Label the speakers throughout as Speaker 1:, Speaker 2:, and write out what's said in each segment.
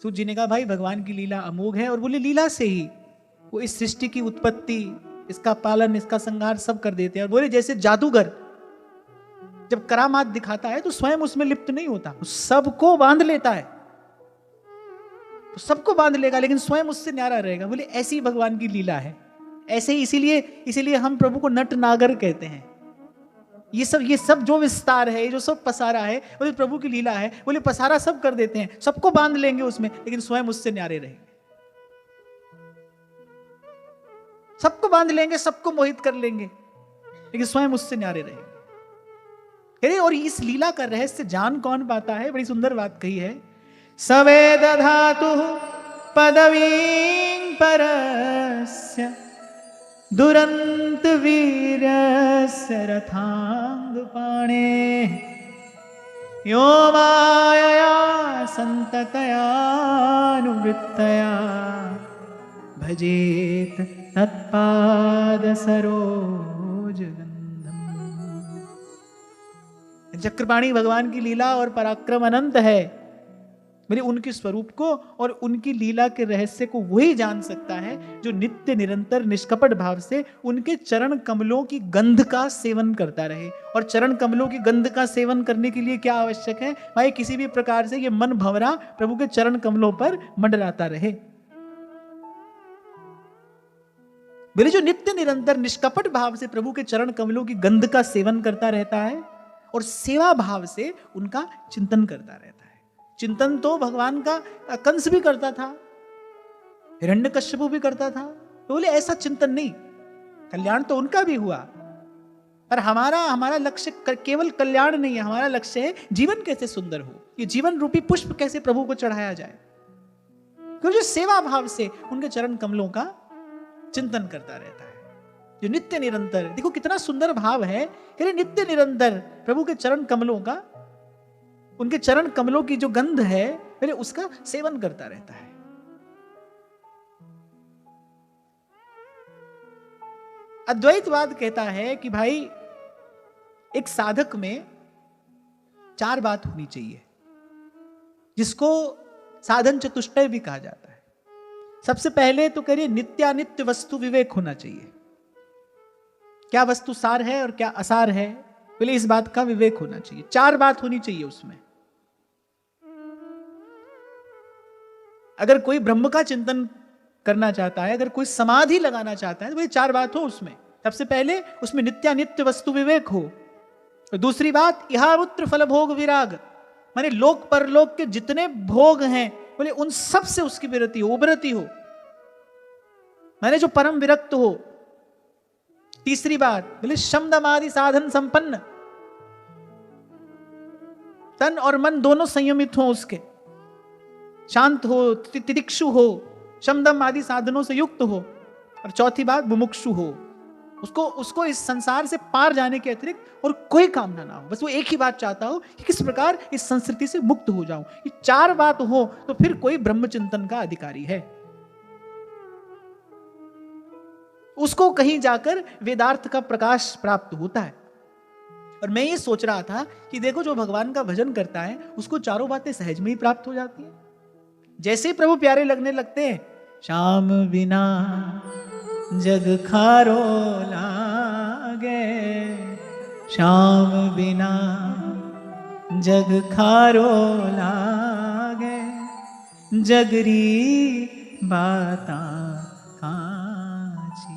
Speaker 1: सूत जी ने कहा भाई भगवान की लीला अमोघ है, और बोले लीला से ही वो इस सृष्टि की उत्पत्ति, इसका पालन, इसका संहार सब कर देते हैं। और बोले जैसे जादूगर जब करामात दिखाता है तो स्वयं उसमें लिप्त नहीं होता, सबको बांध लेता है, तो सबको बांध लेगा लेकिन स्वयं उससे न्यारा रहेगा। बोले ऐसी ही भगवान की लीला है, ऐसे ही इसीलिए हम प्रभु को नट नागर कहते हैं। ये सब जो विस्तार है, जो सब पसारा है, बोले प्रभु की लीला है। बोले पसारा सब कर देते हैं, सबको बांध लेंगे उसमें, लेकिन स्वयं उससे न्यारे रहेंगे। सबको बांध लेंगे, सबको मोहित कर लेंगे, लेकिन स्वयं उससे न्यारे रहेंगे। और इस लीला का रहस्य जान कौन पाता है? बड़ी सुंदर बात कही है, सवेद धातु पदवीं परस्य दुरंत वीरस्य रथांग पाणे यो मायया संततयानुवृत्तया भजेत तत्पाद सरोज गंधम। चक्रपाणी भगवान की लीला और पराक्रम अनंत है। मेरे उनके स्वरूप को और उनकी लीला के रहस्य को वही जान सकता है जो नित्य निरंतर निष्कपट भाव से उनके चरण कमलों की गंध का सेवन करता रहे। और चरण कमलों की गंध का सेवन करने के लिए क्या आवश्यक है भाई? किसी भी प्रकार से ये मन भंवरा प्रभु के चरण कमलों पर मंडराता रहे। बोले जो नित्य निरंतर निष्कपट भाव से प्रभु के चरण कमलों की गंध का सेवन करता रहता है और सेवा भाव से उनका चिंतन करता रहता है। चिंतन तो भगवान का कंस भी करता था, हिरण्यकश्यप भी करता था, तो बोले ऐसा चिंतन नहीं, कल्याण तो उनका भी हुआ, पर हमारा लक्ष्य केवल कल्याण नहीं है, हमारा लक्ष्य है जीवन कैसे सुंदर हो, ये जीवन रूपी पुष्प कैसे प्रभु को चढ़ाया जाए। क्योंकि सेवा भाव से उनके चरण कमलों का चिंतन करता रहता है, जो नित्य निरंतर। देखो कितना सुंदर भाव है कि नित्य निरंतर प्रभु के चरण कमलों का, उनके चरण कमलों की जो गंध है मेरे उसका सेवन करता रहता है। अद्वैतवाद कहता है कि भाई एक साधक में 4 बात होनी चाहिए, जिसको साधन चतुष्टय भी कहा जाता है। सबसे पहले तो करिए नित्यानित्य वस्तु विवेक होना चाहिए, क्या वस्तु सार है और क्या असार है, पहले इस बात का विवेक होना चाहिए। 4 बात होनी चाहिए उसमें। अगर कोई ब्रह्म का चिंतन करना चाहता है, अगर कोई समाधि लगाना चाहता है, तो ये 4 बात हो उसमें। सबसे पहले उसमें नित्यानित्य वस्तु विवेक हो। तो दूसरी बात इहामुत्र फल भोग विराग, माने लोक परलोक के जितने भोग हैं बोले उन सब से उसकी विरति हो, उबरती हो, माने जो परम विरक्त हो। तीसरी बात बोले शम दम आदि साधन संपन्न, तन और मन दोनों संयमित हो, उसके शांत हो, तितिक्षु हो, शमदम आदि साधनों से युक्त हो। और चौथी बात मुमुक्षु हो, उसको इस संसार से पार जाने के अतिरिक्त और कोई कामना ना हो, बस वो एक ही बात चाहता हो कि किस प्रकार इस संस्कृति से मुक्त हो जाऊं। ये 4 बात हो तो फिर कोई ब्रह्मचिंतन का अधिकारी है, उसको कहीं जाकर वेदार्थ का प्रकाश प्राप्त होता है। और मैं ये सोच रहा था कि देखो जो भगवान का भजन करता है उसको 4 बातें सहज में ही प्राप्त हो जाती हैं। जैसे ही प्रभु प्यारे लगने लगते हैं, श्याम बिना जग खारो लागे, श्याम बिना जग खारो लागे, जगरी बाता कांची।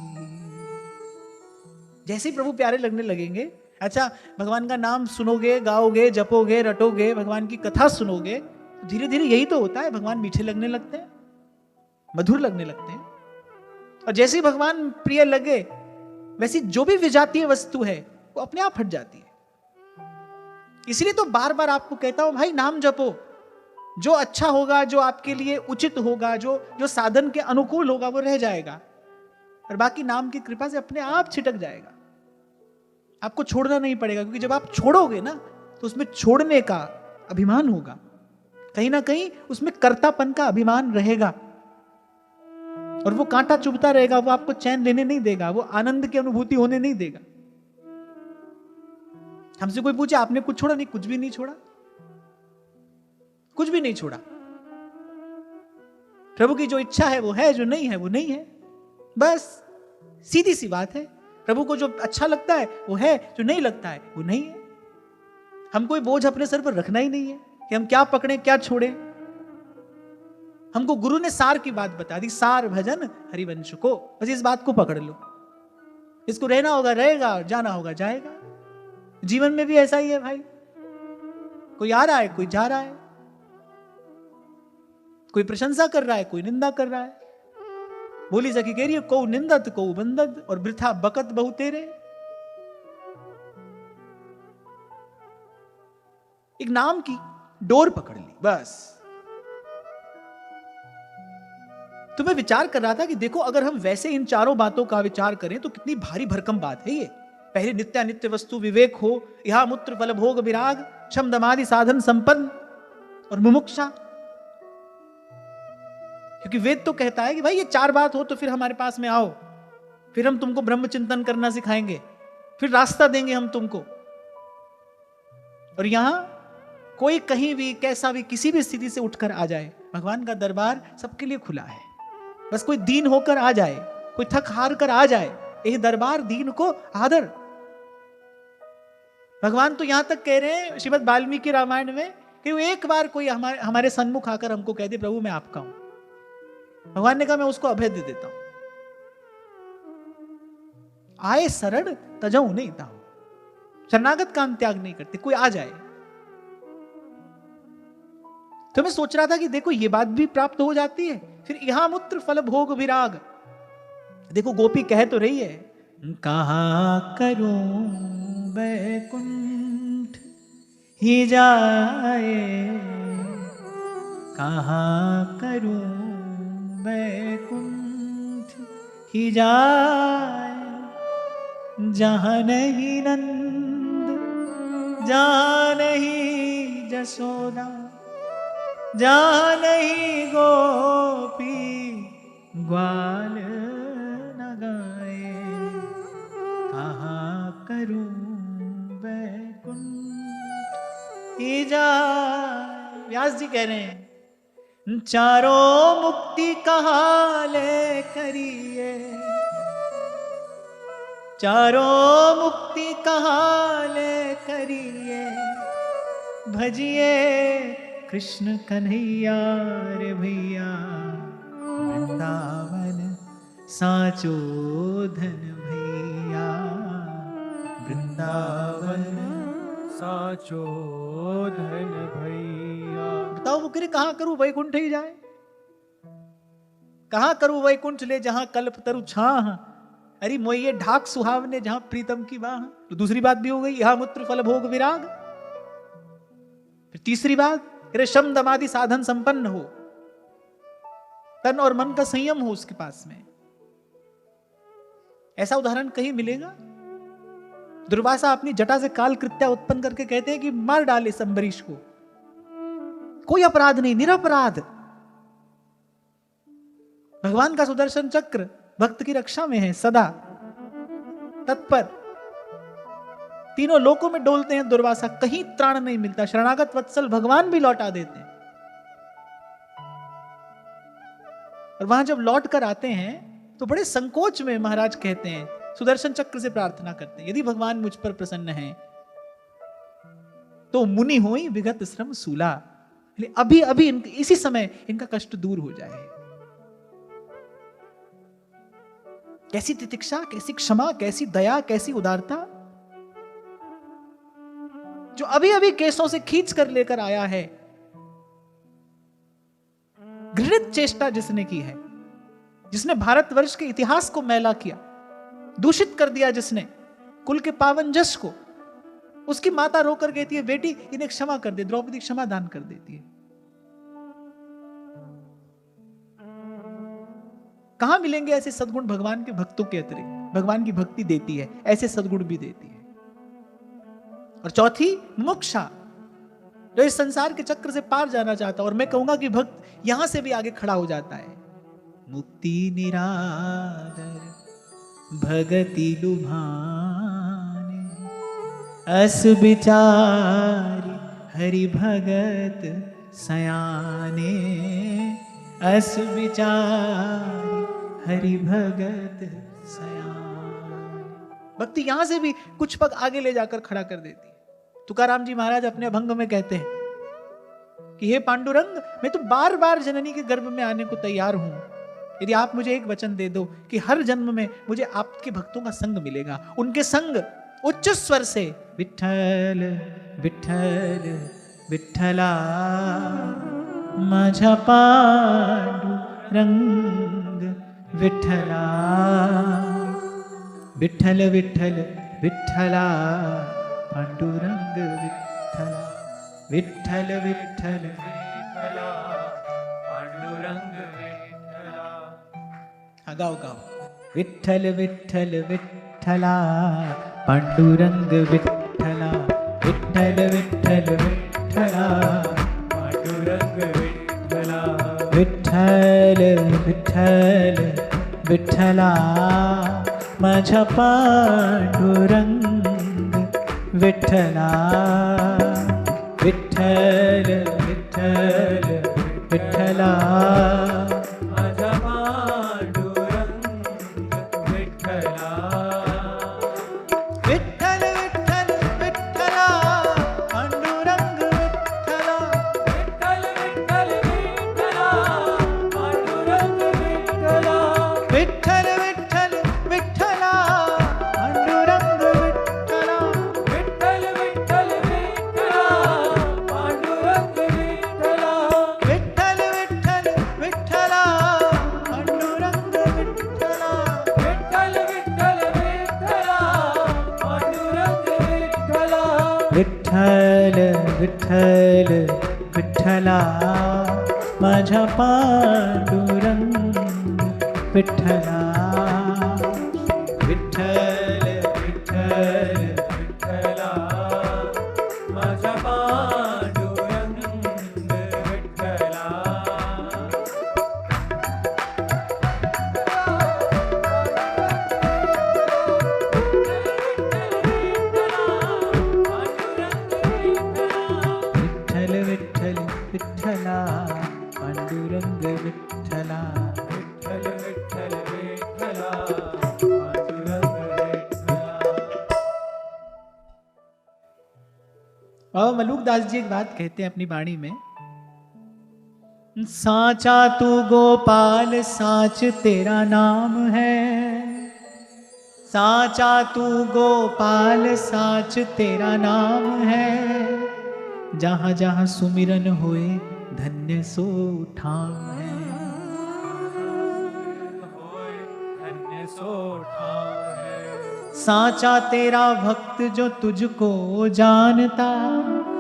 Speaker 1: जैसे ही प्रभु प्यारे लगने लगेंगे, अच्छा भगवान का नाम सुनोगे, गाओगे, जपोगे, रटोगे, भगवान की कथा सुनोगे, धीरे धीरे यही तो होता है, भगवान मीठे लगने लगते हैं, मधुर लगने लगते हैं। और जैसे ही भगवान प्रिय लगे वैसी जो भी विजातीय वस्तु है वो अपने आप हट जाती है। इसलिए तो बार बार आपको कहता हूं भाई नाम जपो, जो अच्छा होगा, जो आपके लिए उचित होगा, जो साधन के अनुकूल होगा वो रह जाएगा, और बाकी नाम की कृपा से अपने आप छिटक जाएगा। आपको छोड़ना नहीं पड़ेगा, क्योंकि जब आप छोड़ोगे ना तो उसमें छोड़ने का अभिमान होगा, कहीं ना कहीं उसमें कर्तापन का अभिमान रहेगा, और वो कांटा चुभता रहेगा, वो आपको चैन लेने नहीं देगा, वो आनंद की अनुभूति होने नहीं देगा। हमसे कोई पूछे आपने कुछ छोड़ा? नहीं, कुछ भी नहीं छोड़ा, कुछ भी नहीं छोड़ा। प्रभु की जो इच्छा है वो है, जो नहीं है वो नहीं है। बस सीधी सी बात है। प्रभु को जो अच्छा लगता है वो है, जो नहीं लगता है वो नहीं है। हम कोई बोझ अपने सर पर रखना ही नहीं है कि हम क्या पकड़े क्या छोड़े। हमको गुरु ने सार की बात बता दी, सार भजन हरिवंश को, बस इस बात को पकड़ लो। इसको रहना होगा रहेगा, जाना होगा जाएगा। जीवन में भी ऐसा ही है भाई, कोई आ रहा है कोई जा रहा है, कोई प्रशंसा कर रहा है कोई निंदा कर रहा है। बोली सखी कह रही है, को निंदत को बंदत और वृथा बकत बहु तेरे। एक नाम की डोर पकड़ ली बस। तो मैं विचार कर रहा था कि देखो, अगर हम वैसे इन चारों बातों का विचार करें तो कितनी भारी भरकम बात है ये। पहले नित्यानित्य वस्तु विवेक हो, यहा मूत्र फल भोग विराग, क्षम दमादि साधन संपन्न और मुमुक्षा। क्योंकि वेद तो कहता है कि भाई ये चार बात हो तो फिर हमारे पास में आओ, फिर हम तुमको ब्रह्म चिंतन करना सिखाएंगे, फिर रास्ता देंगे हम तुमको। और यहां कोई कहीं भी कैसा भी किसी भी स्थिति से उठकर आ जाए, भगवान का दरबार सबके लिए खुला है। बस कोई दीन होकर आ जाए, कोई थक हार कर आ जाए, यह दरबार दीन को आदर। भगवान तो यहां तक कह रहे हैं श्रीमद् वाल्मीकि रामायण में कि वो एक बार कोई हमारे सन्मुख आकर हमको कह दे प्रभु मैं आपका हूं, भगवान ने कहा मैं उसको अभय दे देता हूं। आए शरण तजऊ नहीं ताऊ, शरणागत का हम त्याग नहीं करते, कोई आ जाए। तो मैं सोच रहा था कि देखो ये बात भी प्राप्त हो जाती है। फिर यहां मूत्र फल भोग विराग, देखो गोपी कह तो रही है, कहाँ करूं वैकुंठ ही जाए, कहाँ करूं वैकुंठ ही जाए, जहां नहीं नंद जहां नहीं जसोदा, जहां नहीं गोपी ग्वाल न गाए, कहाँ करूं वैकुंठ ही जाए। व्यास जी कह रहे हैं, चारों मुक्ति कहाँ ले करिए, चारों मुक्ति कहाँ ले करिए, भजिए कृष्ण कन्हैया रे भैया, वृंदावन साचो धन भैया, वृंदावन
Speaker 2: साचो धन भैया।
Speaker 1: बताओ वो करे कहां करूं वैकुंठ ही जाए, कहां करूं वैकुंठ ले जहां कल्प तरु छाह, अरे मोये ढाक सुहावने जहां प्रीतम की बाह। तो दूसरी बात भी हो गई, यहां मूत्र फल भोग विराग। फिर तीसरी बात, शम दमादि साधन संपन्न हो, तन और मन का संयम हो उसके पास में। ऐसा उदाहरण कहीं मिलेगा? दुर्वासा अपनी जटा से काल कृत्या उत्पन्न करके कहते हैं कि मार डाले संबरीश को, कोई अपराध नहीं, निरपराध। भगवान का सुदर्शन चक्र भक्त की रक्षा में है, सदा तत्पर, तीनों लोकों में डोलते हैं दुर्वासा, कहीं त्राण नहीं मिलता। शरणागत वत्सल भगवान भी लौटा देते हैं। और वहां जब लौट कर आते हैं तो बड़े संकोच में महाराज कहते हैं, सुदर्शन चक्र से प्रार्थना करते हैं, यदि भगवान मुझ पर प्रसन्न है तो मुनि होई विगत श्रम सूला, अभी अभी इसी समय इनका कष्ट दूर हो जाए। कैसी तितिक्षा, कैसी क्षमा, कैसी दया, कैसी उदारता, जो अभी अभी केसों से खींच कर लेकर आया है। घृणित चेष्टा जिसने की है, जिसने भारतवर्ष के इतिहास को मैला किया, दूषित कर दिया, जिसने कुल के पावन जस को, उसकी माता रोकर कहती है बेटी इन्हें क्षमा कर दे, द्रौपदी क्षमा दान कर देती है। कहां मिलेंगे ऐसे सद्गुण भगवान के भक्तों के अतिरिक्त? भगवान की भक्ति देती है, ऐसे सद्गुण भी देती है। और चौथी मोक्षा, जो इस संसार के चक्र से पार जाना चाहता, और मैं कहूंगा कि भक्त यहां से भी आगे खड़ा हो जाता है। मुक्ति निरादर भगति लुभाने, अस विचारी हरि भगत सयाने, अस विचारी हरि भगत सयान। भक्ति यहां से भी कुछ पग आगे ले जाकर खड़ा कर देती है। तुकाराम जी महाराज अपने अभंग में कहते हैं कि हे पांडुरंग, मैं तो बार बार जननी के गर्भ में आने को तैयार हूं, यदि आप मुझे एक वचन दे दो कि हर जन्म में मुझे आपके भक्तों का संग मिलेगा। उनके संग उच्च स्वर से विठ्ठल विठ्ठल विठ्ठला माझा पांडुरंग विठ्ठला, विठ्ठल विठ्ठल विठ्ठला पांडुरंग विठ्ठला, विठ्ठल विठ्ठल विठ्ठला पांडुरंग विठ्ठला। हाँ गाओ गाओ। विठ्ठल विठ्ठल विठ्ठला पांडुरंग विठ्ठला, विठ्ठल विठ्ठल विठ्ठला पांडुरंग विठ्ठला, विठ्ठल विठ्ठल विठ्ठला माझा पांडुरंग विठ्ठला, विठ्ठल विठ्ठल विठ्ठला माझा पांडुरंग विठ्ठला, विठ्ठल विठ्ठल विठ्ठला पांडुरंग विठ्ठला, विठ्ठल विठ्ठल विठ्ठला पांडुरंग विठ्ठला, विठ्ठल विठ्ठल विठ्ठला पांडुरंग विठ्ठला, विठ्ठल विठ्ठल विठ्ठला पांडुरंग विठ्ठला, विठ्ठल विठ्ठल विठ्ठला पांडुरंग विठ्ठला, विठ्ठल विठ्ठल विठ्ठला पांडुरंग विठ्ठला, विठ्ठल विठ्ठल विठ्ठला माझा पांडुरंग विठ्ठला, विठ्ठल विठ्ठल विठ्ठला माझा पांडुरंग विठ्ठला। विठ्ठल विठ्ठल विठ्ठला पांडुरंग विठ्ठला, विठ्ठल विठ्ठल विठ्ठला पांडुरंग विठ्ठला। बाबा मलूकदास जी एक बात कहते हैं अपनी वाणी में, साचा तू गोपाल साच तेरा नाम है, साचा तू गोपाल साच तेरा नाम है, जहां जहां सुमिरन होए धन्य सो ठाम है, धन्य सो ठाम है। साचा तेरा भक्त जो तुझको जानता,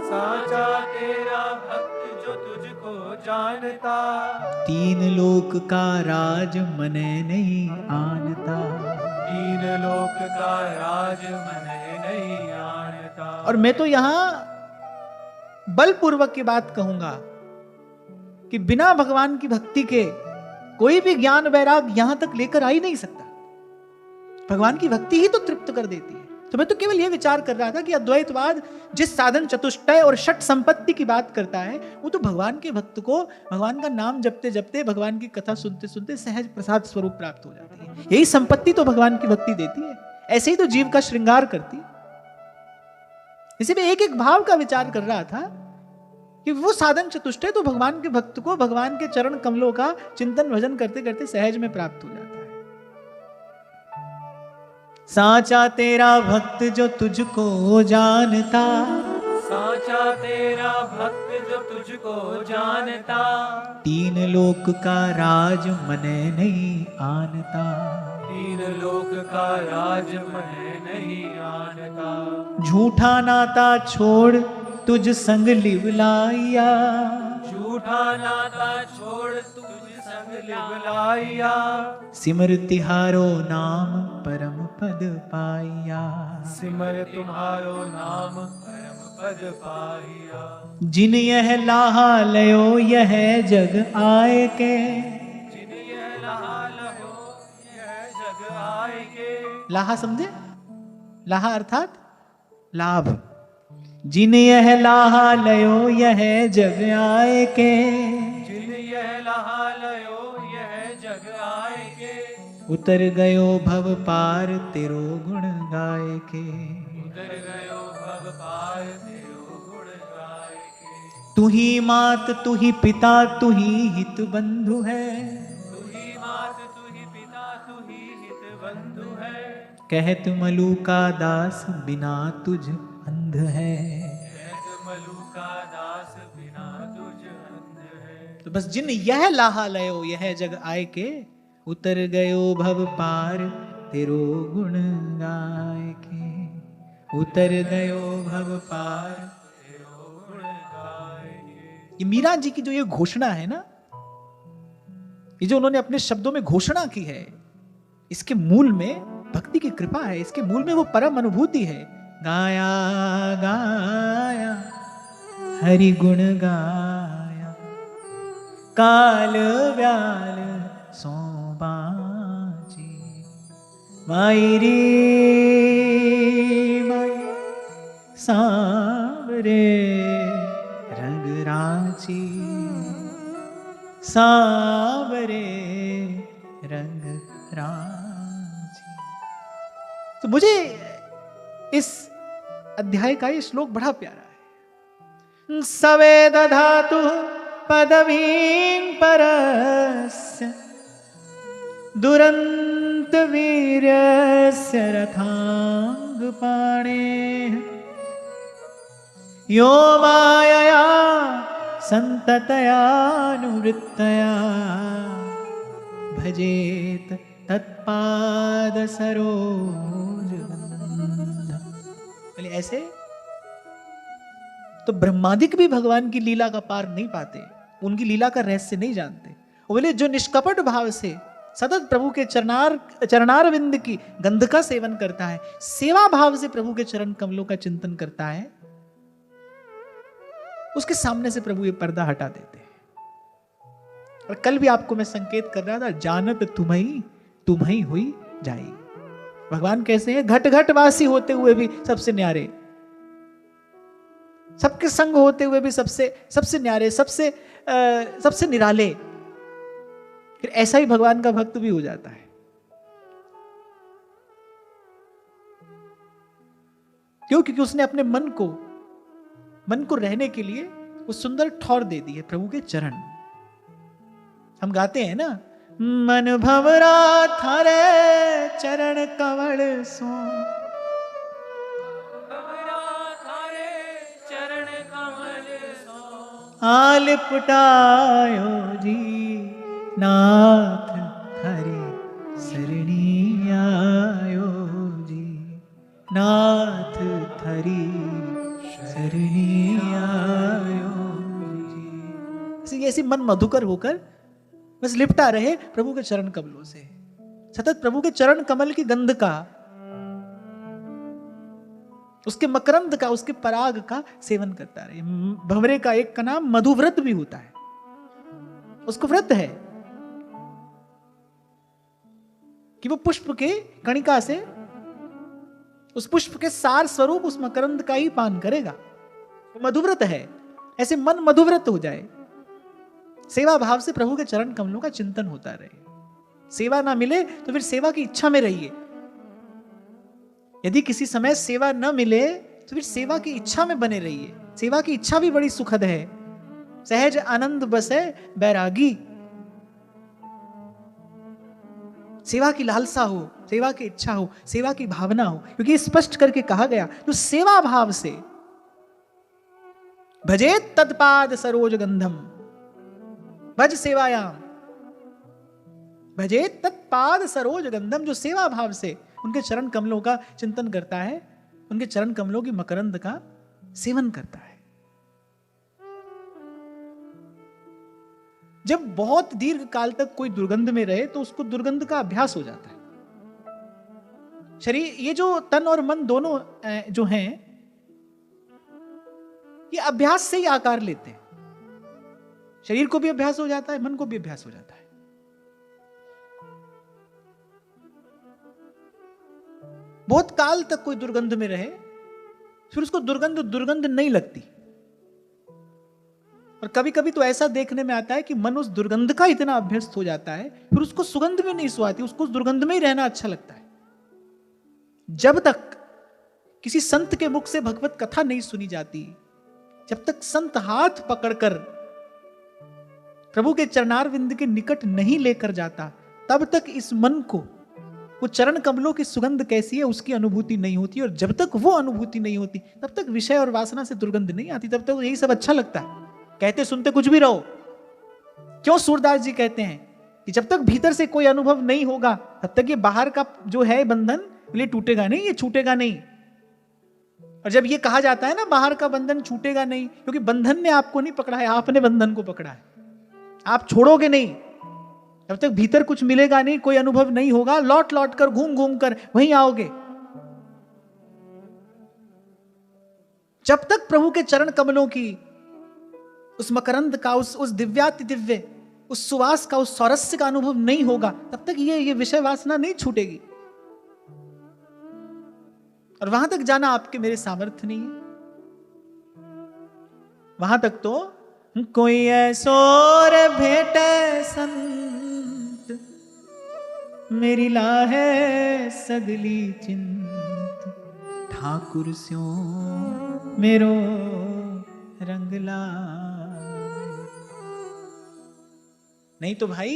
Speaker 1: साचा तेरा भक्त जो तुझको जानता, तीन लोक का राज मने नहीं आनता, तीन लोक का राज मने नहीं आनता। और मैं तो यहां बलपूर्वक की बात कहूंगा कि बिना भगवान की भक्ति के कोई भी ज्ञान वैराग यहां तक लेकर आ ही नहीं सकता। भगवान की भक्ति ही तो तृप्त कर देती है। तो मैं तो केवल यह विचार कर रहा था कि अद्वैतवाद जिस साधन चतुष्टय और षट संपत्ति की बात करता है, वो तो भगवान के भक्त को भगवान का नाम जपते जपते, भगवान की कथा सुनते सुनते सहज प्रसाद स्वरूप प्राप्त हो जाती है। यही संपत्ति तो भगवान की भक्ति देती है। ऐसे ही तो जीव का श्रृंगार करती है। इसी में एक एक भाव का विचार कर रहा था कि वो साधन चतुष्टय तो भगवान के भक्त को भगवान के चरण कमलों का चिंतन भजन करते करते सहज में प्राप्त हो जाता है। साचा तेरा भक्त जो तुझको जानता, साचा तेरा भक्त जो तुझको जानता, तीन लोक का राज मने नहीं आनता, तीन लोक का राज मने नहीं आनता। झूठा नाता छोड़ तुझ संग लिवलाइया, झूठा नाता छोड़ तुझ संग लिवलाइया, सिमर तिहारो नाम परम पद पाइया, सिमर तुम्हारो नाम परम पद पाइया। जिन यह लाहा लयो यह जग आए के, जिन यह लाहा लयो यह जग आए के। लाहा समझे? लाहा अर्थात लाभ। जिन यह लाहा लयो यह जग आए के, जिन यह लाहा
Speaker 2: लयो यह जग आए के,
Speaker 1: उतर गयो भव पार तेरो गुण गाय के।
Speaker 2: उतर गयो भव पार तेरो गुण गाय के।
Speaker 1: तू ही मात तू ही पिता तू ही हित बंधु है,
Speaker 2: तू ही मात तू ही पिता तू ही हित बंधु है,
Speaker 1: कहत मलूका दास बिना तुझ अंध है।
Speaker 2: कहत मलूका दास बिना तुझ अंध है।
Speaker 1: तो बस जिन यह लाहा लयो यह जग आए के, उतर गयो भव पार तेरो गुण गाय के। उतर गयो भव पार
Speaker 2: तेरो गुण गाय के।
Speaker 1: ये मीरा जी की जो ये घोषणा है ना, ये जो उन्होंने अपने शब्दों में घोषणा की है, इसके मूल में भक्ति की कृपा है, इसके मूल में वो परम अनुभूति है। गाया गाया हरि गुण गाया, काल व्याल सो बाची। माई रे माई सांवरे रंग राची, सांवरे रंग राची। तो मुझे इस अध्याय का ये श्लोक बड़ा प्यारा है। सवेद धातु पदवीं परस्य, दुरंत वीर्यस्य रथांग पाणे। यो मायया संततयानुवृत्तया, भजेत तत्पाद सरोज गंधम। बोले ऐसे तो ब्रह्मादिक भी भगवान की लीला का पार नहीं पाते, उनकी लीला का रहस्य नहीं जानते। वो बोले जो निष्कपट भाव से सतत प्रभु के चरणारविंद की गंध का सेवन करता है, सेवा भाव से प्रभु के चरण कमलों का चिंतन करता है, उसके सामने से प्रभु ये पर्दा हटा देते हैं। और कल भी आपको मैं संकेत कर रहा था, जानत तुम्ही हुई जाई। भगवान कैसे हैं? घट घट वासी होते हुए भी सबसे न्यारे, सबके संग होते हुए भी सबसे न्यारे, सबसे निराले। फिर ऐसा ही भगवान का भक्त भी हो जाता है। क्यों? क्योंकि उसने अपने मन को रहने के लिए वो सुंदर ठौर दे दी है, प्रभु के चरण। हम गाते हैं ना, मन भंवरा थारे चरण कमल सो, आल पुटायो जी नाथ हरि सरणी आयो जी, नाथ हरि सरणी आयो जी। ऐसी मन मधुकर होकर बस लिपटा रहे प्रभु के चरण कमलों से, सतत प्रभु के चरण कमल की गंध का, उसके मकरंद का, उसके पराग का सेवन करता रहे। भंवरे का एक का नाम मधुव्रत भी होता है, उसको व्रत है कि वो पुष्प के कणिका से, उस पुष्प के सार स्वरूप उस मकरंद का ही पान करेगा। वो मधुव्रत है। ऐसे मन मधुव्रत हो जाए, सेवा भाव से प्रभु के चरण कमलों का चिंतन होता रहे। सेवा ना मिले तो फिर सेवा की इच्छा में रहिए। यदि किसी समय सेवा न मिले तो फिर सेवा की इच्छा में बने रहिए। सेवा की इच्छा भी बड़ी सुखद है। सहज आनंद बसे बैरागी। सेवा की लालसा हो, सेवा की इच्छा हो, सेवा की भावना हो, क्योंकि स्पष्ट करके कहा गया तो सेवा भाव से भजे तत्पाद सरोज गंधम, भज सेवायाम, भजे तत्पाद सरोज गंधम। जो सेवा भाव से उनके चरण कमलों का चिंतन करता है, उनके चरण कमलों की मकरंद का सेवन करता है। जब बहुत दीर्घ काल तक कोई दुर्गंध में रहे तो उसको दुर्गंध का अभ्यास हो जाता है। शरीर, ये जो तन और मन दोनों जो हैं, ये अभ्यास से ही आकार लेते हैं। शरीर को भी अभ्यास हो जाता है, मन को भी अभ्यास हो जाता है। बहुत काल तक कोई दुर्गंध में रहे, फिर उसको दुर्गंध नहीं लगती। और कभी कभी तो ऐसा देखने में आता है कि मन उस दुर्गंध का इतना अभ्यस्त हो जाता है, फिर उसको सुगंध में नहीं सुहाती, उसको उस दुर्गंध में ही रहना अच्छा लगता है। जब तक किसी संत के मुख से भगवत कथा नहीं सुनी जाती, जब तक संत हाथ पकड़कर प्रभु के चरणारविंद के निकट नहीं लेकर जाता, तब तक इस मन को वो चरण कमलों की सुगंध कैसी है उसकी अनुभूति नहीं होती। और जब तक वो अनुभूति नहीं होती, तब तक विषय और वासना से दुर्गंध नहीं आती, तब तक यही सब अच्छा लगता है। कहते सुनते कुछ भी रहो। क्यों सूरदास जी कहते हैं कि जब तक भीतर से कोई अनुभव नहीं होगा, तब तक ये बाहर का जो है बंधन ये टूटेगा नहीं, ये छूटेगा नहीं। और जब ये कहा जाता है ना बाहर का बंधन छूटेगा नहीं, क्योंकि बंधन ने आपको नहीं पकड़ा है, आपने बंधन को पकड़ा है। आप छोड़ोगे नहीं, जब तक भीतर कुछ मिलेगा नहीं, कोई अनुभव नहीं होगा, लौट लौट कर घूम घूम कर वहीं आओगे। जब तक प्रभु के चरण कमलों की उस मकरंद का, उस दिव्याति दिव्य, उस सुवास का, उस सौरस्य का अनुभव नहीं होगा, तब तक ये विषय वासना नहीं छूटेगी। और वहां तक जाना आपके मेरे सामर्थ्य नहीं है। वहां तक तो कोई ऐसो रे भेटे संत, मेरी लाहे सगली चिंत, ठाकुर स्यों मेरो रंग लाए। नहीं तो भाई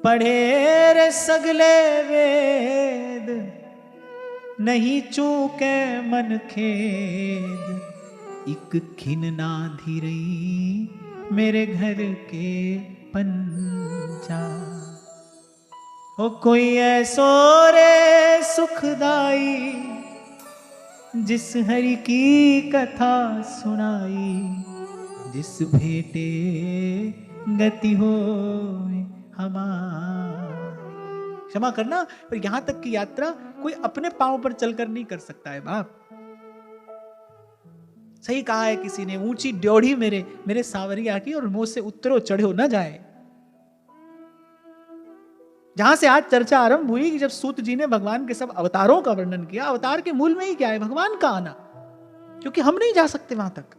Speaker 1: पढ़े रे सगले वेद, नहीं चूके मन खेद, इक खिन ना धीरई मेरे घर के पंचा। ओ कोई ऐसो रे सुखदाई, जिस हरि की कथा सुनाई, जिस भेटे गति हो हमारी। क्षमा करना, पर यहां तक की यात्रा कोई अपने पांव पर चलकर नहीं कर सकता है बाप। सही कहा है किसी ने, ऊंची ड्योढ़ी मेरे सावरिया की, और मुंह से उतरो चढ़ो न जाए। जहां से आज चर्चा आरंभ हुई कि जब सूत जी ने भगवान के सब अवतारों का वर्णन किया, अवतार के मूल में ही क्या है? भगवान का आना। क्योंकि हम नहीं जा सकते वहां तक।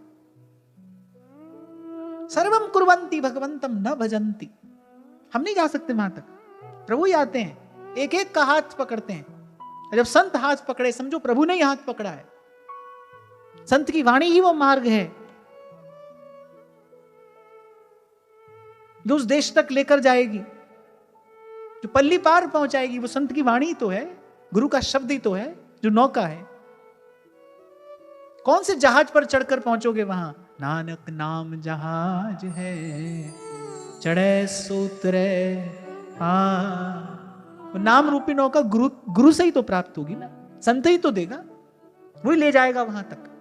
Speaker 1: सर्वम कुर्वन्ति भगवंतम न भजन्ति, हम नहीं जा सकते वहां तक, प्रभु ही आते हैं, एक एक का हाथ पकड़ते हैं। जब संत हाथ पकड़े, समझो प्रभु ने ही हाथ पकड़ा है। संत की वाणी ही वो मार्ग है जो उस देश तक लेकर जाएगी, जो पल्ली पार पहुंचाएगी। वो संत की वाणी तो है, गुरु का शब्द ही तो है, जो नौका है। कौन से जहाज पर चढ़कर पहुंचोगे वहां? नानक नाम जहाज है, चढ़े सूत्रे नाम रूपी नौका गुरु से ही तो प्राप्त होगी ना, संत ही तो देगा, वही ले जाएगा वहां तक।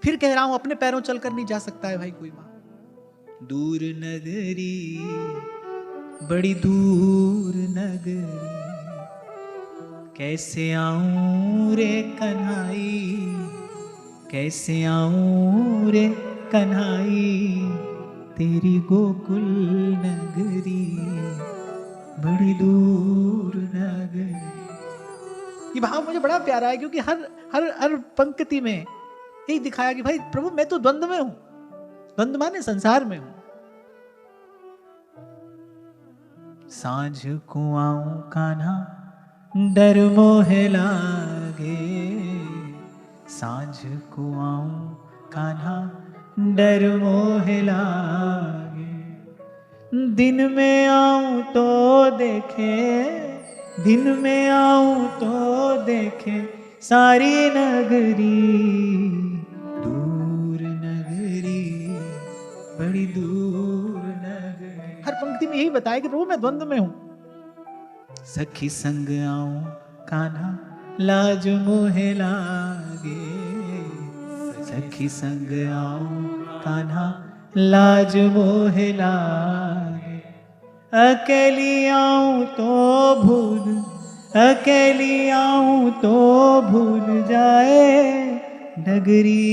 Speaker 1: फिर कह रहा हूं, अपने पैरों चलकर नहीं जा सकता है भाई कोई वहां। दूर नगरी, बड़ी दूर नगरी, कैसे आऊं रे कन्हाई, कैसे आऊं रे कन्हाई, तेरी गोकुल नगरी, बड़ी दूर नगरी। ये भाव मुझे बड़ा प्यारा है, क्योंकि हर हर हर पंक्ति में यही दिखाया कि भाई प्रभु मैं तो द्वंद्व में हूं। द्वंद्व माने संसार में हूं। सांझ को आऊं कान्हा, डर मोहे लागे, सांझ को आऊं कान्हा, डर मोहे लागे। दिन में आऊं तो देखे, दिन में आऊं तो देखे, सारी नगरी, दूर नगरी, बड़ी दूर नगरी। हर पंक्ति में यही बताया कि प्रभु मैं द्वंद्व में हूं। सखी संग आऊं कान्हा, लाज मोहे लागे, सखी संग आऊं कान्हा, लाज मोहे लागे। अकेली आऊं तो भूल, अकेली आऊं तो भूल जाए नगरी,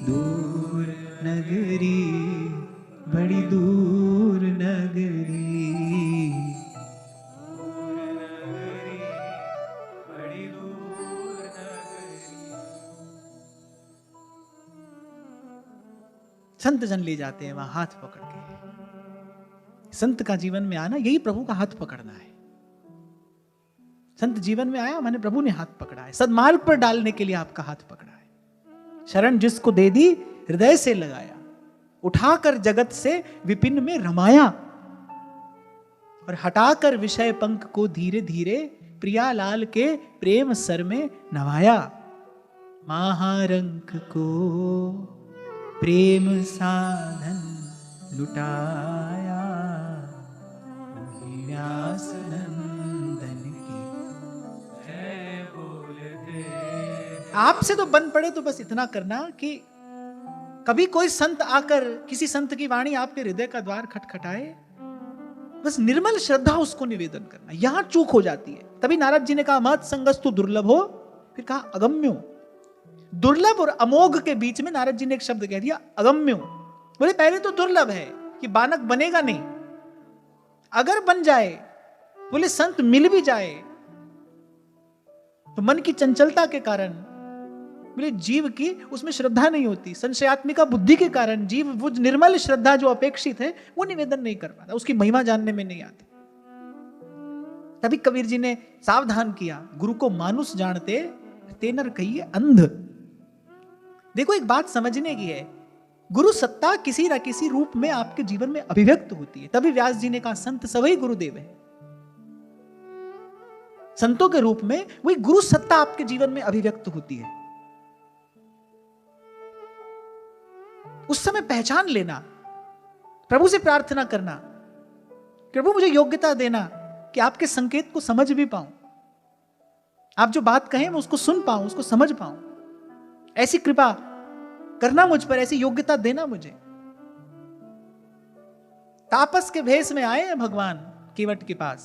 Speaker 1: दूर नगरी, बड़ी दूर नगरी, बड़ी दूर नगरी। संत संत जन ले जाते हैं वहां हाथ पकड़ के। संत का जीवन में आना यही प्रभु का हाथ पकड़ना है। संत जीवन में आया मैंने प्रभु ने हाथ पकड़ा है, सद्मार्ग पर डालने के लिए आपका हाथ पकड़ा है। शरण जिसको दे दी हृदय से लगाया, उठाकर जगत से विपिन में रमाया, और हटाकर विषय पंख को धीरे धीरे प्रियालाल के प्रेम सर में नवाया। महारंक को प्रेम साधन लुटाया, व्यास नंदन की
Speaker 2: जय बोलते।
Speaker 1: आपसे तो बन पड़े तो बस इतना करना कि कभी कोई संत आकर किसी संत की वाणी आपके हृदय का द्वार खटखटाए, बस निर्मल श्रद्धा उसको निवेदन करना। यहां चूक हो जाती है। तभी नारद जी ने कहा महत् संगस्तु दुर्लभ हो, फिर कहा अगम्यो। दुर्लभ और अमोघ के बीच में नारद जी ने एक शब्द कह दिया अगम्यो। बोले पहले तो दुर्लभ है कि बानक बनेगा नहीं, अगर बन जाए, बोले संत मिल भी जाए तो मन की चंचलता के कारण, बोले जीव की उसमें श्रद्धा नहीं होती, संशयात्मिका बुद्धि के कारण जीव वो निर्मल श्रद्धा जो अपेक्षित है वो निवेदन नहीं कर पाता, उसकी महिमा जानने में नहीं आती। तभी कबीर जी ने सावधान किया, गुरु को मानुष जानते तेनर कहिए अंध। देखो एक बात समझने की है, गुरु सत्ता किसी न किसी रूप में आपके जीवन में अभिव्यक्त होती है। तभी व्यास जी ने कहा संत सवई गुरुदेव है। संतों के रूप में वही गुरु सत्ता आपके जीवन में अभिव्यक्त होती है। उस समय पहचान लेना, प्रभु से प्रार्थना करना, प्रभु मुझे योग्यता देना कि आपके संकेत को समझ भी पाऊं, आप जो बात कहें मैं उसको सुन पाऊं, उसको समझ पाऊं। ऐसी कृपा करना मुझ पर, ऐसी योग्यता देना मुझे। तापस के भेष में आए हैं भगवान केवट के पास।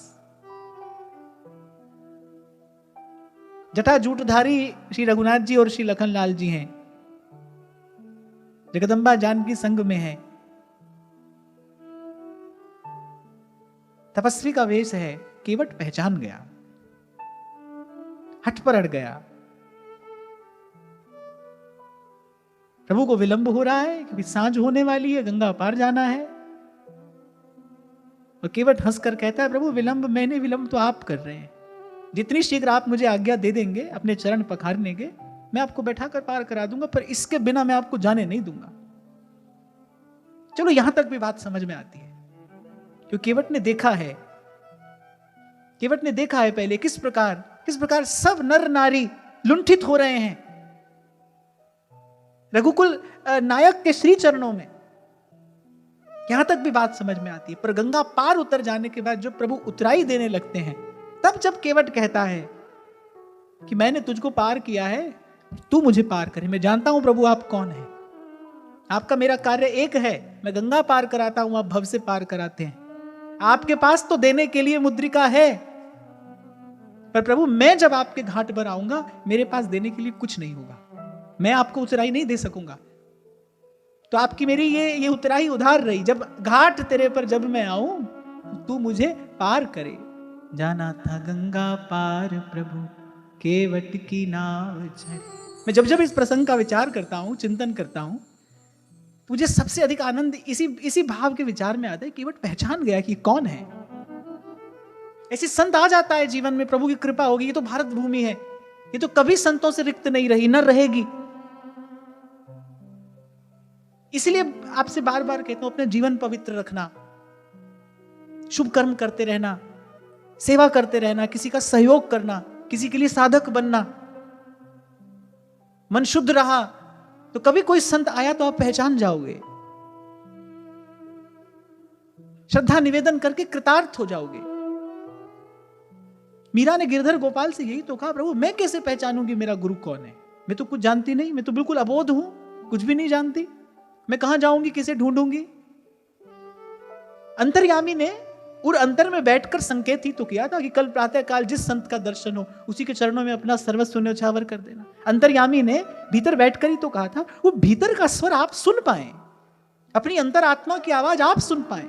Speaker 1: जटा जूटधारी श्री रघुनाथ जी और श्री लखनलाल जी हैं, जगदम्बा जानकी संग में है, तपस्वी का वेश है। केवट पहचान गया, हट पर अड़ गया। प्रभु को विलंब हो रहा है क्योंकि सांझ होने वाली है, गंगा पार जाना है। और केवट हंसकर कहता है प्रभु विलंब मैंने, विलंब तो आप कर रहे हैं। जितनी शीघ्र आप मुझे आज्ञा दे देंगे अपने चरण पखारने के, मैं आपको बैठा कर पार करा दूंगा, पर इसके बिना मैं आपको जाने नहीं दूंगा। चलो यहां तक भी बात समझ में आती है, क्योंकि केवट ने देखा है, केवट ने देखा है पहले किस प्रकार सब नर नारी लुंठित हो रहे हैं रघुकुल नायक के श्री चरणों में। यहां तक भी बात समझ में आती है। पर गंगा पार उतर जाने के बाद जब प्रभु उतराई देने लगते हैं, तब जब केवट कहता है कि मैंने तुझको पार किया है, तू मुझे पार करे। मैं जानता हूं प्रभु आप कौन है, आपका मेरा कार्य एक है, मैं गंगा पार कराता हूं, आप भव से पार कराते हैं। आपके पास तो देने के लिए मुद्रिका है, पर प्रभु मैं जब आपके घाट पर आऊंगा मेरे पास देने के लिए कुछ नहीं होगा, मैं आपको उतराई नहीं दे सकूंगा। तो आपकी मेरी ये उतराई उधार रही। जब घाट तेरे पर जब मैं आऊं तू मुझे पार करे। जाना था गंगा पार प्रभु केवट की नाव चढ़े। मैं जब जब इस प्रसंग का विचार करता हूं, चिंतन करता हूं, मुझे सबसे अधिक आनंद इसी भाव के विचार में आता है। केवट पहचान गया कि कौन है। ऐसी संत आ जाता है जीवन में, प्रभु की कृपा होगी। ये तो भारत भूमि है, ये तो कभी संतों से रिक्त नहीं रही, न रहेगी। इसलिए आपसे बार बार कहता हूं अपना जीवन पवित्र रखना, शुभ कर्म करते रहना, सेवा करते रहना, किसी का सहयोग करना, किसी के लिए साधक बनना। मन शुद्ध रहा तो कभी कोई संत आया तो आप पहचान जाओगे, श्रद्धा निवेदन करके कृतार्थ हो जाओगे। मीरा ने गिरधर गोपाल से यही तो कहा, प्रभु मैं कैसे पहचानूंगी मेरा गुरु कौन है, मैं तो कुछ जानती नहीं, मैं तो बिल्कुल अबोध हूं, कुछ भी नहीं जानती, मैं कहां जाऊंगी, किसे ढूंढूंगी। अंतर्यामी ने और अंतर में बैठकर संकेत ही तो किया था कि कल प्रातः काल जिस संत का दर्शन हो उसी के चरणों में अपना सर्वस्व न्यौछावर कर देना। अंतर्यामी ने भीतर बैठकर ही तो कहा था, वो भीतर का स्वर आप सुन पाए, अपनी अंतरात्मा की आवाज आप सुन पाए।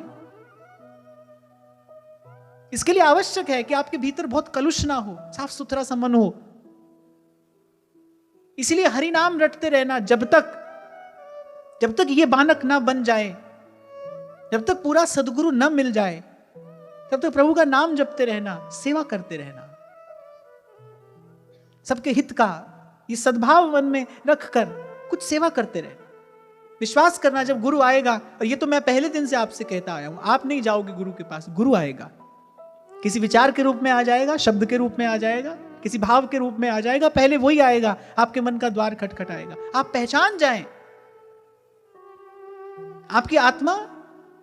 Speaker 1: इसके लिए आवश्यक है कि आपके भीतर बहुत कलुष ना हो, साफ सुथरा सा मन हो। इसलिए हरि नाम रटते रहना जब तक जब तक ये बानक ना बन जाए, जब तक पूरा सदगुरु न मिल जाए, तब तक प्रभु का नाम जपते रहना, सेवा करते रहना, सबके हित का ये सद्भाव मन में रखकर कुछ सेवा करते रहना। विश्वास करना जब गुरु आएगा, और ये तो मैं पहले दिन से आपसे कहता आया हूं, आप नहीं जाओगे गुरु के पास, गुरु आएगा। किसी विचार के रूप में आ जाएगा, शब्द के रूप में आ जाएगा, किसी भाव के रूप में आ जाएगा, पहले वही आएगा, आपके मन का द्वार खटखटाएगा। आप पहचान जाएं, आपकी आत्मा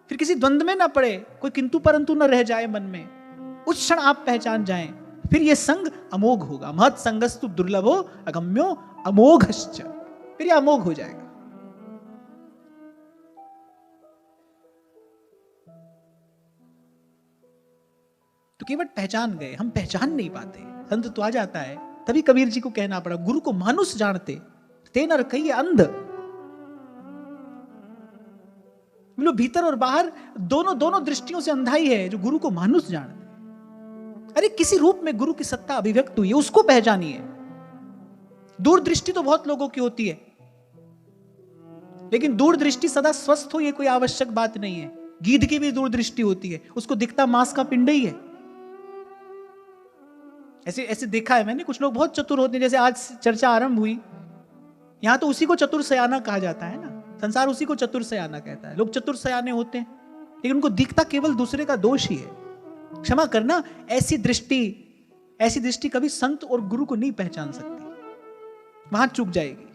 Speaker 1: फिर किसी द्वंद्व में ना पड़े, कोई किंतु परंतु ना रह जाए मन में। उस क्षण आप पहचान जाएं, फिर ये संग अमोघ होगा। महत् संगस्तु दुर्लभो अगम्यो अमोघश्च, फिर ये अमोघ हो जाएगा। तो केवल पहचान गए, हम पहचान नहीं पाते। संत तो आ जाता है, तभी कबीर जी को कहना पड़ा, गुरु को मानुष जानते ते नर कहिए अंध। बोलो भीतर और बाहर दोनों दृष्टियों से अंधाई है जो गुरु को मानुष जानते। अरे किसी रूप में गुरु की सत्ता अभिव्यक्त हुई है, उसको पहचानिए। दूरदृष्टि तो बहुत लोगों की होती है, लेकिन दूरदृष्टि सदा स्वस्थ हो ये कोई आवश्यक बात नहीं है। गीध की भी दूरदृष्टि होती है, उसको दिखता मांस का पिंड ही है। ऐसे ऐसे देखा है मैंने, कुछ लोग बहुत चतुर होते हैं, जैसे आज चर्चा आरंभ हुई, यहां तो उसी को चतुर सयाना कहा जाता है ना, संसार उसी को चतुर सयाना कहता है। लोग चतुर सयाने होते हैं, लेकिन उनको दिखता केवल दूसरे का दोष ही है। क्षमा करना, ऐसी दृष्टि कभी संत और गुरु को नहीं पहचान सकती, वहां चूक जाएगी।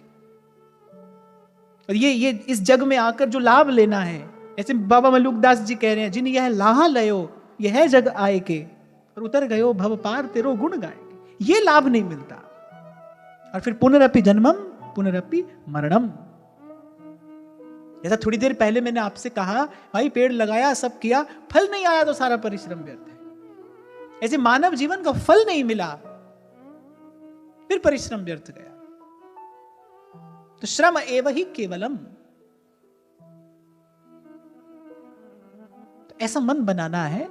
Speaker 1: और ये इस जग में आकर जो लाभ लेना है, ऐसे बाबा मलुकदास जी कह रहे हैं, जिन यह लाहा लयो यह जग आए के, और उतर गयो भव पार तेरो गुण गाएंगे। ये लाभ नहीं मिलता। और फिर पुनरपि जन्मम पुनरपि मरणम। जैसा थोड़ी देर पहले मैंने आपसे कहा, भाई पेड़ लगाया, सब किया, फल नहीं आया तो सारा परिश्रम व्यर्थ है। ऐसे मानव जीवन का फल नहीं मिला, फिर परिश्रम व्यर्थ गया। तो श्रम एव ही केवलम। तो ऐसा मन बनाना है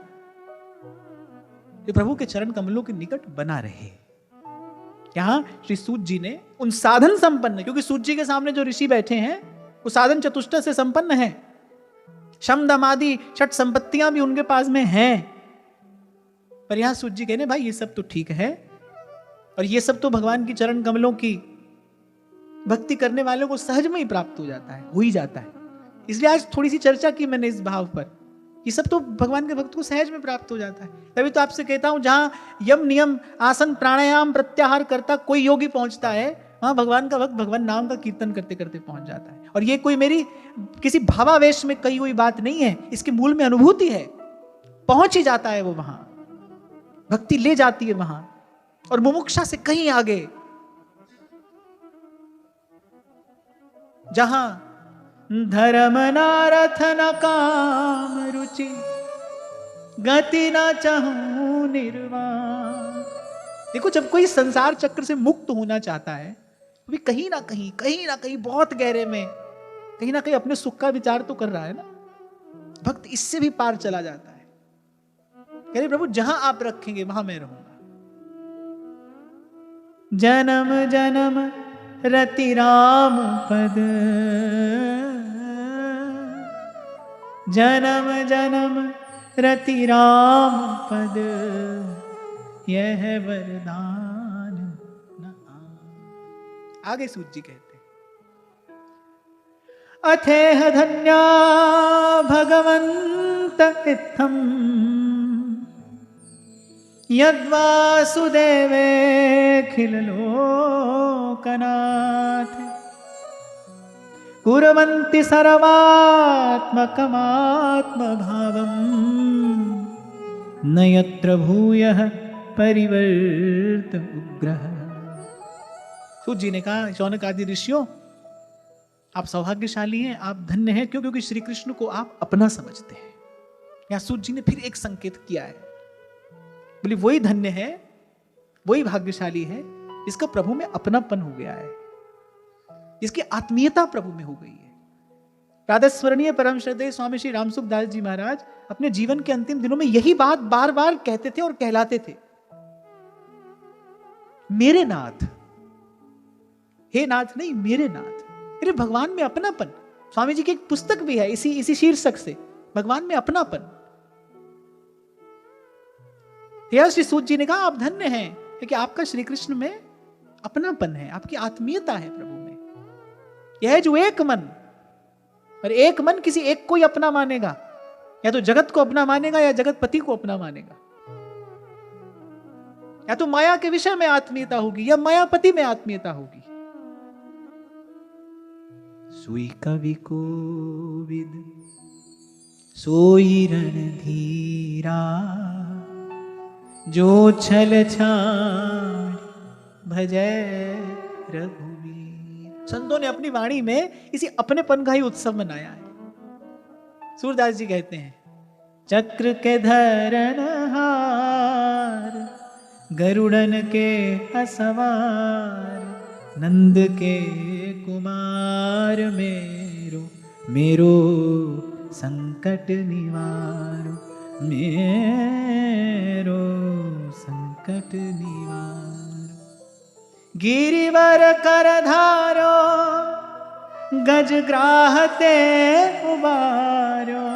Speaker 1: जो प्रभु के चरण कमलों के निकट बना रहे। यहां श्री सूत जी ने उन साधन संपन्न, क्योंकि सूत जी के सामने जो ऋषि बैठे हैं वो साधन चतुष्ट से संपन्न है, शम दम आदि षट संपत्तियां भी उनके पास में हैं। पर यहां सूत जी कहने, भाई ये सब तो ठीक है, और ये सब तो भगवान की चरण कमलों की भक्ति करने वालों को सहज में ही प्राप्त हो जाता है, हो ही जाता है। इसलिए आज थोड़ी सी चर्चा की मैंने इस भाव पर। ये सब तो भगवान के भक्त को सहज में प्राप्त हो जाता है। तभी तो आपसे कहता हूं, जहां यम नियम आसन प्राणायाम प्रत्याहार करता कोई योगी पहुंचता है, वहां भगवान का भक्त भगवान नाम का कीर्तन करते करते पहुंच जाता है। और ये कोई मेरी किसी भावावेश में कही हुई बात नहीं है, इसके मूल में अनुभूति है। पहुंच ही जाता है वो वहां, भक्ति ले जाती है वहां, और मुमुक्षा से कहीं आगे, जहां धर्म नारथ न काम रुचि गति न चाहूं निर्वाण। देखो, जब कोई संसार चक्र से मुक्त होना चाहता है, तो भी कहीं ना कहीं बहुत गहरे में कहीं ना कहीं अपने सुख का विचार तो कर रहा है ना। भक्त इससे भी पार चला जाता है, कह रहे प्रभु जहां आप रखेंगे वहां मैं रहूंगा। जन्म जन्म रति राम पद, जन्म जन्म रति राम पद, यह वरदान न आगे सूत जी कहते, अथेह धन्या भगवंत इत्थम यद्वासुदेवे खिल लोकनाथ कुर्वन्ति सर्वात्मकमात्मभावम् न यत्र भूयः परिवर्त उग्रः। सूत जी ने कहा, शौनक आदि ऋषियों, आप सौभाग्यशाली हैं, आप धन्य हैं। क्यों? क्योंकि श्री कृष्ण को आप अपना समझते हैं। यहां सूत जी ने फिर एक संकेत किया है, बोले वही धन्य है, वही भाग्यशाली है जिसका प्रभु में अपनापन हो गया है, जिसकी आत्मीयता प्रभु में हो गई है। प्रातःस्मरणीय परम श्रद्धेय स्वामी श्री रामसुख दास जी महाराज अपने जीवन के अंतिम दिनों में यही बात बार बार कहते थे और कहलाते थे, मेरे नाथ, हे नाथ नहीं, मेरे नाथ। मेरे भगवान में अपनापन, स्वामी जी की एक पुस्तक भी है इसी शीर्षक से, भगवान में अपनापन। श्री सूत जी ने कहा आप धन्य हैं क्योंकि आपका श्री कृष्ण में अपनापन है, आपकी आत्मीयता है प्रभु में। यह है जो एक मन, और एक मन किसी एक को ही अपना मानेगा, या तो जगत को अपना मानेगा या जगतपति को अपना मानेगा, या तो माया के विषय में आत्मीयता होगी या मायापति में आत्मीयता होगी। सोई कवि को विद सोई रणधीरा, जो छल छाड़ भजै रघुवीर। संतों ने अपनी वाणी में इसी अपनेपन का ही उत्सव मनाया है। सूरदास जी कहते हैं, चक्र के धरण हार, गरुड़न के असवार, नंद के कुमार, मेरो संकट निवारो, मेरो संकट निवारो। गिरिवर कर धारो, गज ग्राहते उबारो,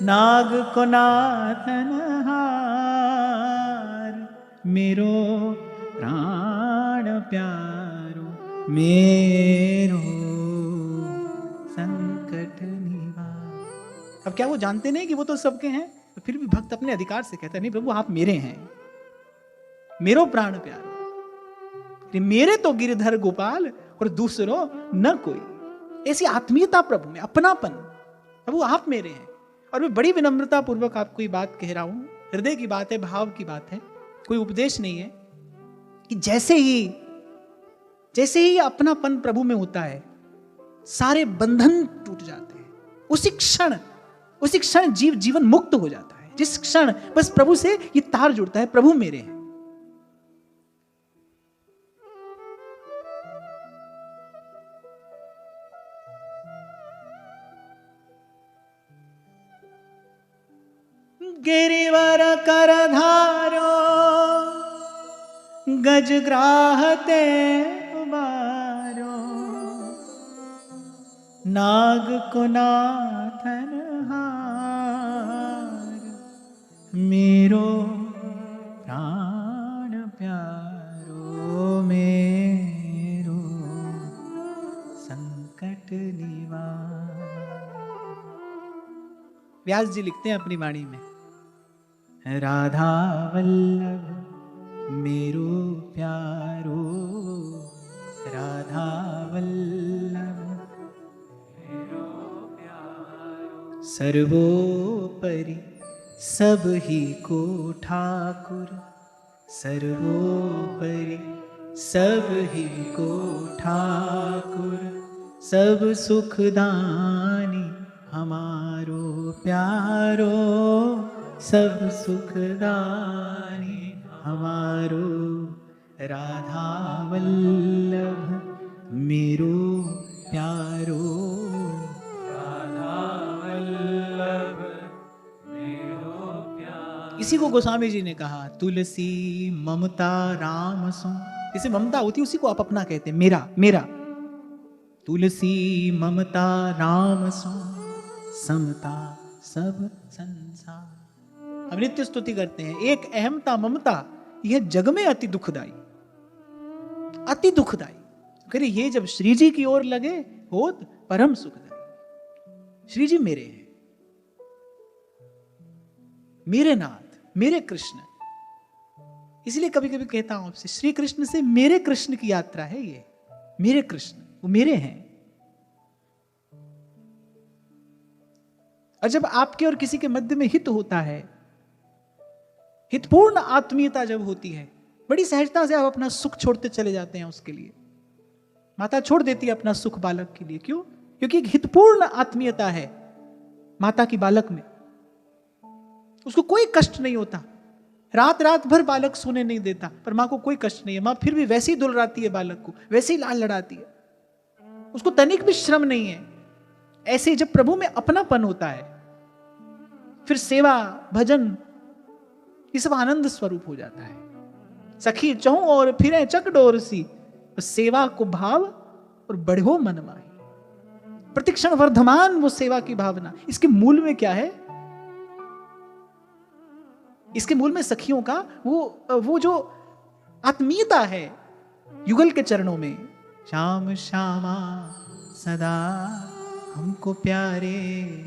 Speaker 1: नाग को नाथन हार, मेरो प्राण प्यारो, मेरो संकट निवार। अब क्या वो जानते नहीं कि वो तो सबके हैं? तो फिर भी भक्त अपने अधिकार से कहता है, नहीं प्रभु आप मेरे हैं, मेरो प्राण प्यारो, मेरे तो गिरधर गोपाल और दूसरों न कोई। ऐसी आत्मीयता प्रभु में, अपनापन, प्रभु आप मेरे हैं। और मैं बड़ी विनम्रता पूर्वक आपको ये बात कह रहा हूं, हृदय की बात है, भाव की बात है, कोई उपदेश नहीं है, कि जैसे ही अपनापन प्रभु में होता है सारे बंधन टूट जाते हैं। उसी क्षण जीवन मुक्त हो जाता है। जिस क्षण बस प्रभु से ये तार जुड़ता है, प्रभु मेरे हैं। गिरिवर कर धारो, गज ग्राहते उबारो, नाग को नाथन हार, मेरो प्राण प्यारो, मेरो संकट निवार। व्यास जी लिखते हैं अपनी वाणी में, राधा वल्लभ मेरो प्यारो, राधा वल्लभ मेरो प्यारो, सर्वोपरि सब ही को ठाकुर, सर्वोपरि सब ही को ठाकुर, सब सुखदानी हमारो प्यारो, सब सुखदानी हमारो, राधा वल्लभ मेरो प्यारो, राधा वल्लभ मेरो प्यारो। इसी को गोस्वामी जी ने कहा, तुलसी ममता राम सो। जिसे ममता होती है उसी को आप अपना कहते हैं, मेरा मेरा। तुलसी ममता राम सो, समता सब संसार। हम नित्य स्तुति करते हैं, एक अहमता ममता यह जग में अति दुखदाई, अति दुखदाई। करिए ये जब श्री जी की ओर लगे होत परम सुखदाई। श्री जी मेरे हैं, मेरे नाथ, मेरे कृष्ण। इसलिए कभी कभी कहता हूं आपसे, श्री कृष्ण से मेरे कृष्ण की यात्रा है ये। मेरे कृष्ण वो मेरे हैं। और जब आपके और किसी के मध्य में हित होता है, हितपूर्ण आत्मीयता जब होती है, बड़ी सहजता से आप अपना सुख छोड़ते चले जाते हैं उसके लिए। माता छोड़ देती है अपना सुख बालक के लिए। क्यों? क्योंकि एक हितपूर्ण आत्मीयता है माता की बालक में। उसको कोई कष्ट नहीं होता, रात रात भर बालक सोने नहीं देता, पर मां को कोई कष्ट नहीं है। मां फिर भी वैसे ही दुलराती है बालक को, वैसे ही लाल लड़ाती है, उसको तनिक भी श्रम नहीं है। ऐसे जब प्रभु में अपनापन होता है, फिर सेवा भजन ये सब आनंद स्वरूप हो जाता है। सखी चहु और फिरे चकडोर सी, सेवा को भाव और बढ़ो मन माही। प्रतिक्षण वर्धमान वो सेवा की भावना। इसके मूल में क्या है? इसके मूल में सखियों का वो जो आत्मीयता है युगल के चरणों में। श्याम श्यामा सदा हमको प्यारे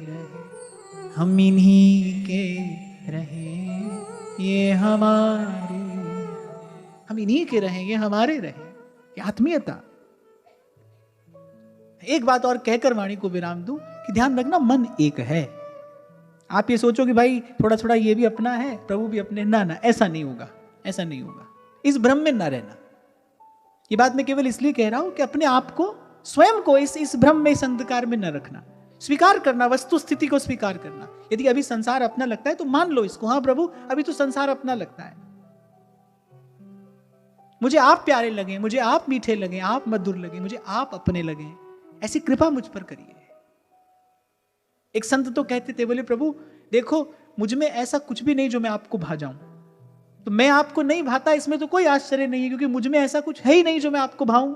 Speaker 1: रहे, हम इन्हीं के रहे ये हमारे, हम इन्हीं के रहे ये हमारे रहे, ये आत्मीयता। एक बात और कहकर वाणी को विराम दूं कि ध्यान रखना, मन एक है। आप ये सोचो कि भाई थोड़ा थोड़ा ये भी अपना है, प्रभु भी अपने, ना ना, ऐसा नहीं होगा, ऐसा नहीं होगा। इस भ्रम में ना रहना। ये बात मैं केवल इसलिए कह रहा हूं कि अपने आप को, स्वयं को इस भ्रम में, इस अंधकार में न रखना। स्वीकार करना, वस्तु स्थिति को स्वीकार करना। यदि अभी संसार अपना लगता है तो मान लो इसको, हाँ प्रभु अभी तो संसार अपना लगता है, मुझे आप प्यारे लगे, मुझे आप मीठे लगे, आप मधुर लगे, मुझे आप अपने लगे, ऐसी कृपा मुझ पर करिए। एक संत तो कहते थे, बोले प्रभु देखो मुझ में ऐसा कुछ भी नहीं जो मैं आपको भा जाऊं, तो मैं आपको नहीं भाता इसमें तो कोई आश्चर्य नहीं है, क्योंकि मुझ में ऐसा कुछ है ही नहीं जो मैं आपको भाऊं।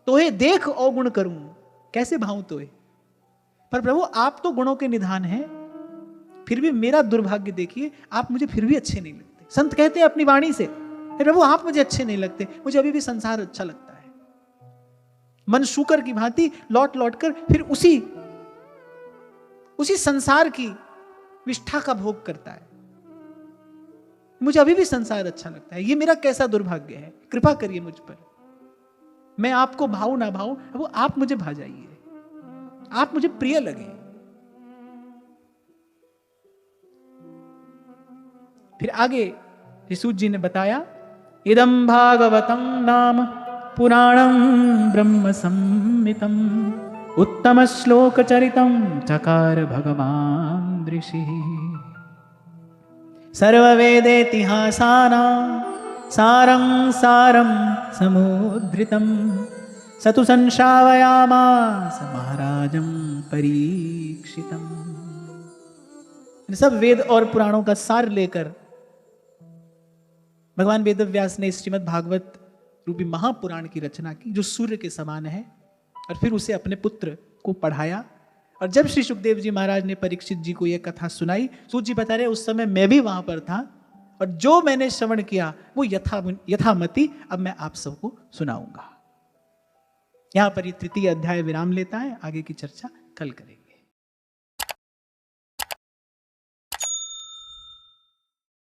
Speaker 1: तोहे देख अवगुण करूं, कैसे भाऊं तोहे? पर प्रभु आप तो गुणों के निधान हैं, फिर भी मेरा दुर्भाग्य देखिए, आप मुझे फिर भी अच्छे नहीं लगते। संत कहते हैं अपनी वाणी से, प्रभु आप मुझे अच्छे नहीं लगते, मुझे अभी भी संसार अच्छा लगता है। मन शूकर की भांति लौट लौट कर फिर उसी संसार की विष्ठा का भोग करता है। मुझे अभी भी संसार अच्छा लगता है, ये मेरा कैसा दुर्भाग्य है। कृपा करिए मुझ पर, मैं आपको भाऊं ना भाऊं, वो आप मुझे भा जाइए, आप मुझे प्रिय लगे। फिर आगे सूत जी ने बताया, इदं भागवतं नाम पुराणं ब्रह्म संहितं उत्तम श्लोक चरितं चकार भगवान ऋषि सर्ववेदेतिहासानां सारं सारं समुद्रितं सतु संश्रावयामास महाराजं परीक्षितम्। सब वेद और पुराणों का सार लेकर भगवान वेदव्यास ने श्रीमद् भागवत रूपी महापुराण की रचना की, जो सूर्य के समान है, और फिर उसे अपने पुत्र को पढ़ाया। और जब श्री सुखदेव जी महाराज ने परीक्षित जी को यह कथा सुनाई, सूत जी बता रहे उस समय मैं भी वहां पर था, और जो मैंने श्रवण किया वो यथामति अब मैं आप सबको सुनाऊंगा। यहां पर ये तृतीय अध्याय विराम लेता है, आगे की चर्चा कल करेंगे।